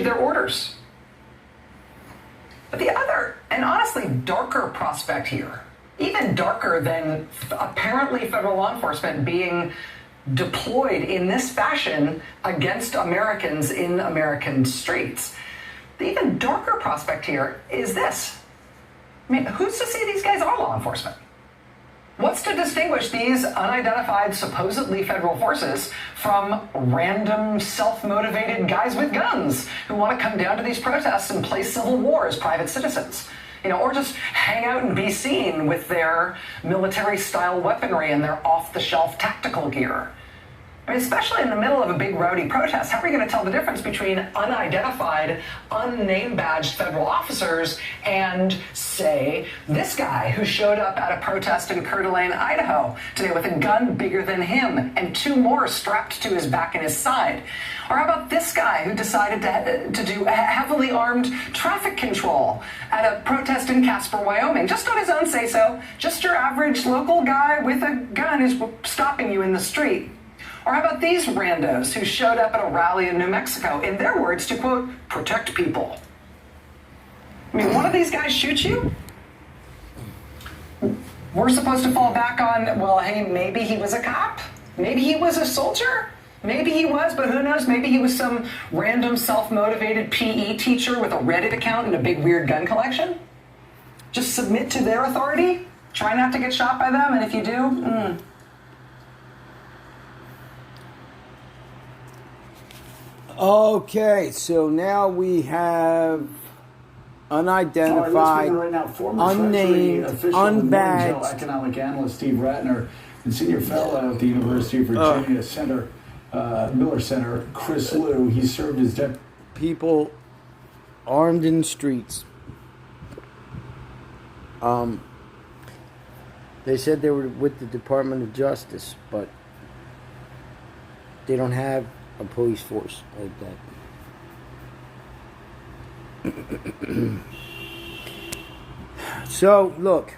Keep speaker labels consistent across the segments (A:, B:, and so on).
A: their orders. But the other, and honestly darker prospect here, even darker than apparently federal law enforcement being deployed in this fashion against Americans in American streets. The even darker prospect here is this. I mean, who's to say these guys are law enforcement? What's to distinguish these unidentified, supposedly federal forces from random, self-motivated guys with guns who want to come down to these protests and play Civil War as private citizens? Or just hang out and be seen with their military-style weaponry and their off-the-shelf tactical gear. I mean, especially in the middle of a big rowdy protest, how are you going to tell the difference between unidentified, unname-badged federal officers and, say, this guy who showed up at a protest in Coeur d'Alene, Idaho today with a gun bigger than him and 2 more strapped to his back and his side? Or how about this guy who decided to do heavily armed traffic control at a protest in Casper, Wyoming, just on his own say-so, just your average local guy with a gun who's stopping you in the street? Or how about these randos who showed up at a rally in New Mexico, in their words, to, quote, protect people? I mean, one of these guys shoots you? We're supposed to fall back on, well, hey, maybe he was a cop? Maybe he was a soldier? Maybe he was, but who knows? Maybe he was some random self-motivated PE teacher with a Reddit account and a big weird gun collection? Just submit to their authority? Try not to get shot by them, and if you do,
B: Okay, so now we have unidentified,
C: right now,
B: unnamed, unbadged
C: economic analyst Steve Ratner and senior fellow at the University of Virginia Center, Miller Center, Chris Liu. He served as deputy.
B: People armed in the streets. They said they were with the Department of Justice, but they don't have a police force like that. So, look,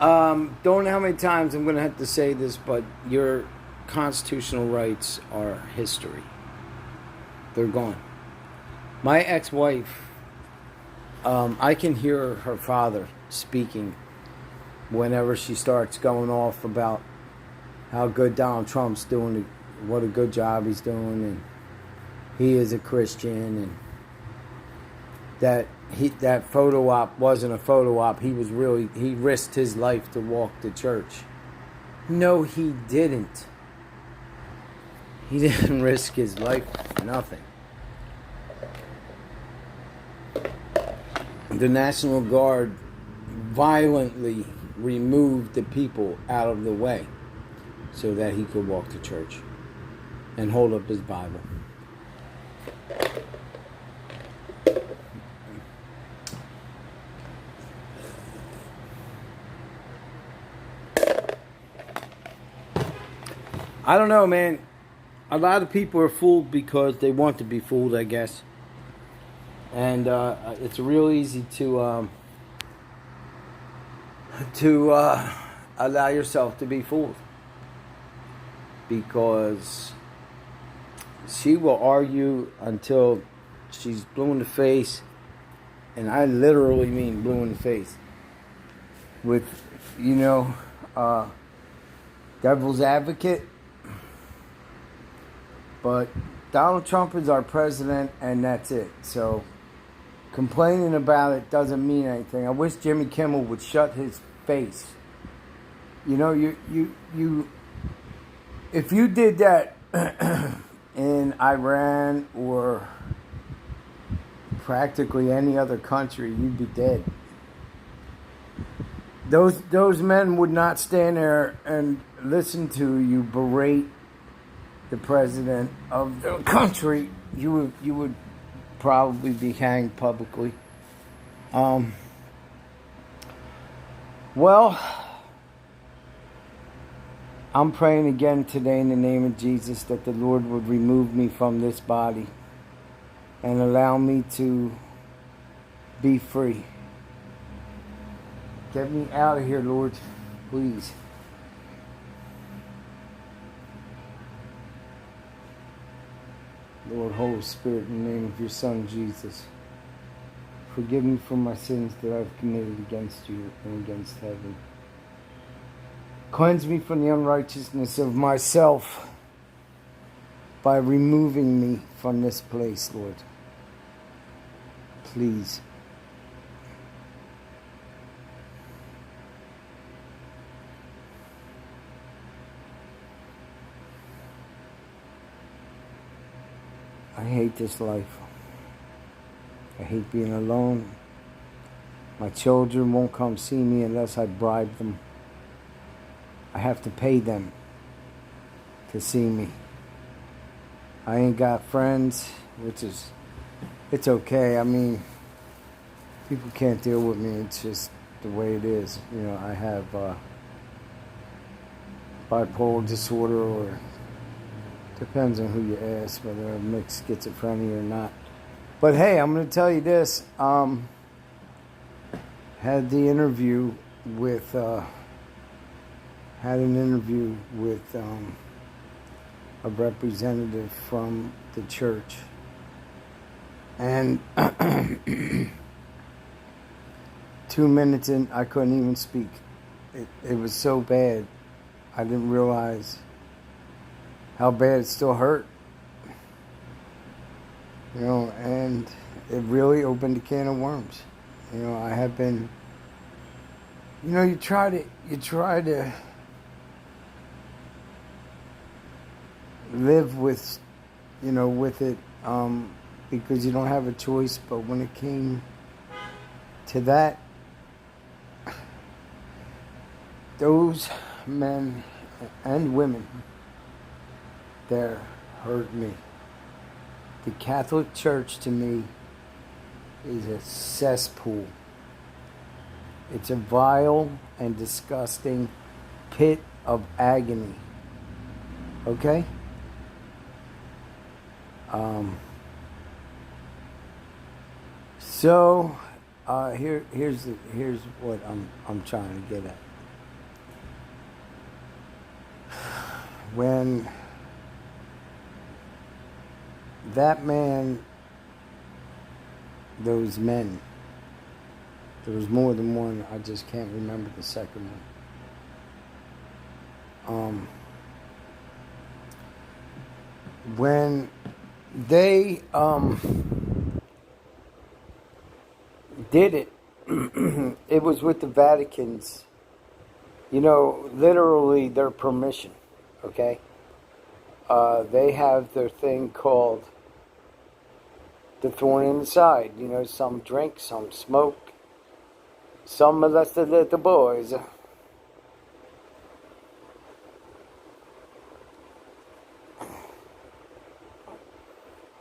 B: don't know how many times I'm going to have to say this, but your constitutional rights are history. They're gone. My ex-wife, I can hear her father speaking whenever she starts going off about how good Donald Trump's doing, what a good job he's doing, and he is a Christian, and that photo op wasn't a photo op. He risked his life to walk to church. No, he didn't. He didn't risk his life for nothing. The National Guard violently removed the people out of the way so that he could walk to church and hold up his Bible. I don't know, man. A lot of people are fooled because they want to be fooled, I guess. And it's real easy to allow yourself to be fooled, because she will argue until she's blue in the face, and I literally mean blue in the face, with, devil's advocate. But Donald Trump is our president, and that's it. So complaining about it doesn't mean anything. I wish Jimmy Kimmel would shut his face. If you did that in Iran or practically any other country, you'd be dead. Those men would not stand there and listen to you berate the president of the country. You would probably be hanged publicly. Well, I'm praying again today in the name of Jesus that the Lord would remove me from this body and allow me to be free. Get me out of here, Lord, please. Lord, Holy Spirit, in the name of your Son, Jesus. Forgive me for my sins that I've committed against you and against heaven. Cleanse me from the unrighteousness of myself by removing me from this place, Lord. Please. I hate this life. I hate being alone. My children won't come see me unless I bribe them. I have to pay them to see me. I ain't got friends, it's okay. I mean, people can't deal with me. It's just the way it is. You know, I have bipolar disorder, or depends on who you ask, whether I'm mixed schizophrenia or not. But hey, I'm going to tell you this. Had an interview with a representative from the church, and 2 minutes in, I couldn't even speak. It was so bad, I didn't realize how bad it still hurt. You know, and it really opened a can of worms. You know, I have been, you know, you try to live with, you know, with it, because you don't have a choice. But when it came to that, those men and women there hurt me. The Catholic Church, to me, is a cesspool. It's a vile and disgusting pit of agony. Okay? So here's what I'm trying to get at. When that man, those men, there was more than one, I just can't remember the second one. When they did it, it was with the Vatican's, you know, literally their permission, okay? They have their thing called the thorn in the side. You know, some drink, some smoke, some molest the little boys.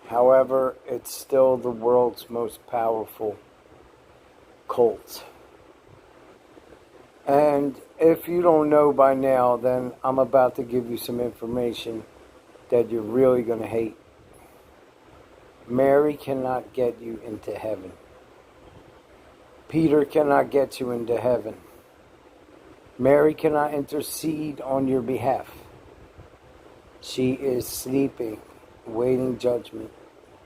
B: However, it's still the world's most powerful cult. And if you don't know by now, then I'm about to give you some information that you're really going to hate. Mary cannot get you into heaven. Peter cannot get you into heaven. Mary cannot intercede on your behalf. She is sleeping, waiting judgment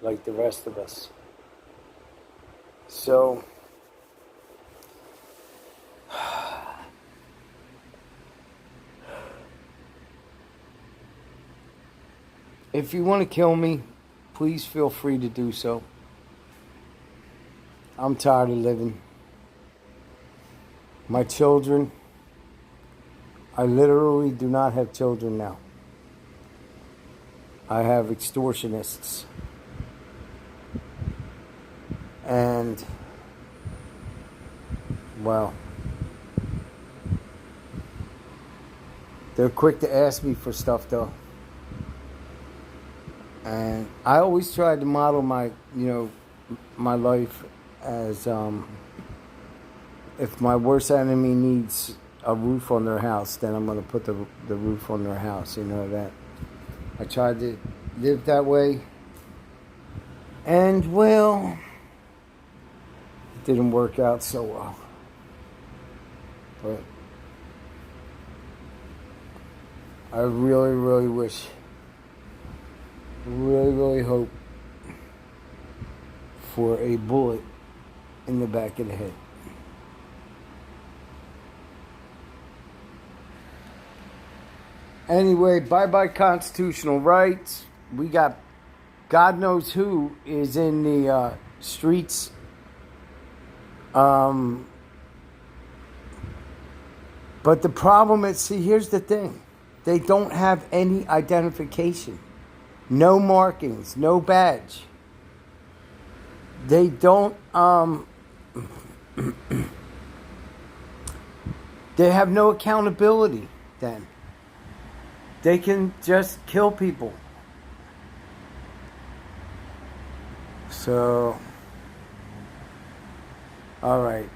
B: like the rest of us. So, if you want to kill me, please feel free to do so. I'm tired of living. My children, I literally do not have children now. I have extortionists. And, well, they're quick to ask me for stuff, though. And I always tried to model my life as, if my worst enemy needs a roof on their house, then I'm going to put the roof on their house. You know that. I tried to live that way. And, well, it didn't work out so well. But I really, really wish really, really hope for a bullet in the back of the head. Anyway, bye-bye constitutional rights. We got God knows who is in the streets. But the problem is, see, here's the thing. They don't have any identification. No markings, no badge. They don't, they have no accountability then. They can just kill people. So, all right.